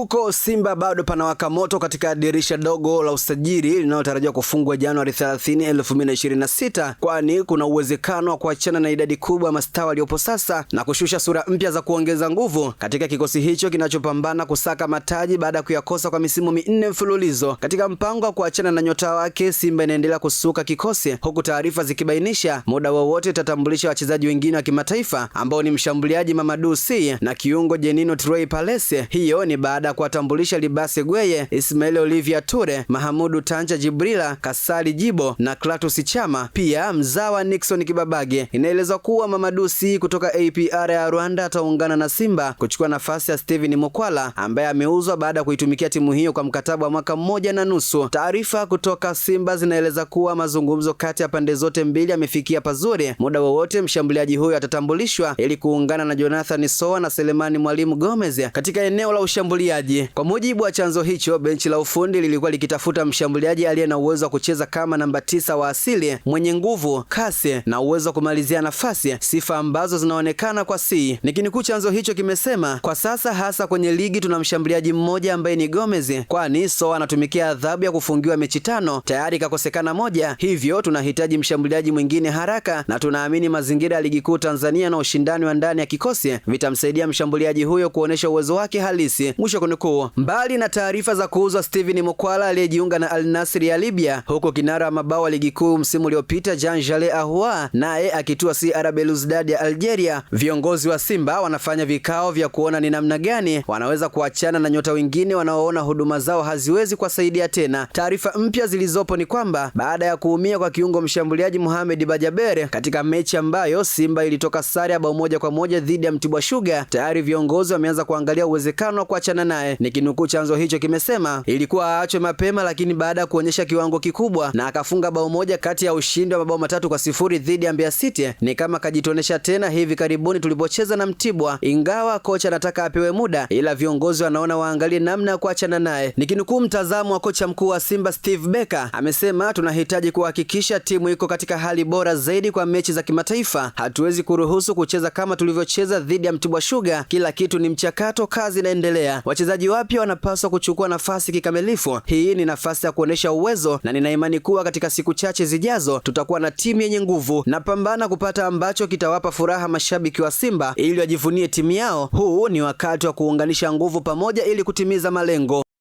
Huko Simba bado panawaka moto katika dirisha dogo la usajili linalotarajiwa kufungwa Januari 30, 2026, kwani kuna uwezekano wa kuachana na idadi kubwa ya mastaa waliopo sasa na kushusha sura mpya za kuongeza nguvu katika kikosi hicho kinachopambana kusaka mataji baada ya kuyakosa kwa misimu 4 mfululizo. Katika mpango wa kuachana na nyota wake, Simba inaendelea kusuka kikosi, huku taarifa zikibainisha muda wowote itatambulisha wachezaji wengine wa kimataifa ambao ni mshambuliaji Mamadou Sy na kiungo Jenino Troy Palese. Hiyo ni baada ya kuwatambulisha Libase Gweye, Ismail Olivia Ture, Mahamudu Tanja Jibrila, Kasali Jibo na Klatus Chama, pia mzawa Nixon Kibabage. Inaelezwa kuwa Mamadou Sy kutoka APR ya Rwanda ataungana na Simba kuchukua nafasi ya Steven Mukwala ambaye ameuzwa baada ya kuitumikia timu hiyo kwa mkataba wa mwaka 1.5. Taarifa kutoka Simba zinaeleza kuwa mazungumzo kati ya pande zote mbili yamefikia pazuri. Muda wowote mshambuliaji huyo atatambulishwa ili kuungana na Jonathan Soa na Selemani Mwalimu Gomez katika eneo la ushambuliaji. Kwa mujibu wa chanzo hicho, benchi la ufundi lilikuwa likitafuta mshambuliaji aliye na uwezo wa kucheza kama namba 9 wa asili, mwenye nguvu, kasi na uwezo wa kumalizia nafasi, sifa ambazo zinaonekana kwa Sy. Nikinukuu chanzo hicho kimesema, kwa sasa hasa kwenye ligi tuna mshambuliaji mmoja ambaye ni Gomez, kwani Soa anatumikia adhabu ya kufungiwa mechi 5, tayari kakosekana moja, hivyo tunahitaji mshambuliaji mwingine haraka na tunaamini mazingira ya ligi kuu Tanzania na ushindani wa ndani ya kikosi vitamsaidia mshambuliaji huyo kuonesha uwezo wake halisi. Mwisho kunukuu. Mbali na taarifa za kuuzwa Steven Mukwala aliyejiunga na Al Nassr ya Libya, huko kinara wa mabao wa ligi kuu msimu uliopita Jean Jale Ahoua naye akitua CR Belouizdad ya Algeria, viongozi wa Simba wanafanya vikao vya kuona ni namna gani wanaweza kuachana na nyota wengine wanaoona huduma zao haziwezi kuwasaidia tena. Taarifa mpya zilizopo ni kwamba baada ya kuumia kwa kiungo mshambuliaji Mohamed Bajabere katika mechi ambayo Simba ilitoka sare ya bao 1-1 dhidi ya Mtibwa Sugar, tayari viongozi wameanza kuangalia uwezekano wa kuachana naye. Nikinukuu chanzo hicho kimesema, ilikuwa aachwe mapema, lakini baada ya kuonyesha kiwango kikubwa na akafunga bao moja kati ya ushindi wa mabao 3-0 dhidi ya Mbeya City, ni kama kajitonesha tena hivi karibuni tulipocheza na Mtibwa. Ingawa kocha anataka apewe muda, ila viongozi wanaona waangalie namna ya kuachana naye. Nikinukuu mtazamo wa kocha mkuu wa Simba Steve Becker, amesema tunahitaji kuhakikisha timu iko katika hali bora zaidi kwa mechi za kimataifa. Hatuwezi kuruhusu kucheza kama tulivyocheza dhidi ya Mtibwa Sugar. Kila kitu ni mchakato, kazi inaendelea. Wachezaji wapya wanapaswa kuchukua nafasi kikamilifu. Hii ni nafasi ya kuonesha uwezo na nina imani kuwa katika siku chache zijazo tutakuwa na timu yenye nguvu. Napambana kupata ambacho kitawapa furaha mashabiki wa Simba ili wajivunie timu yao. Huu ni wakati wa kuunganisha nguvu pamoja ili kutimiza malengo.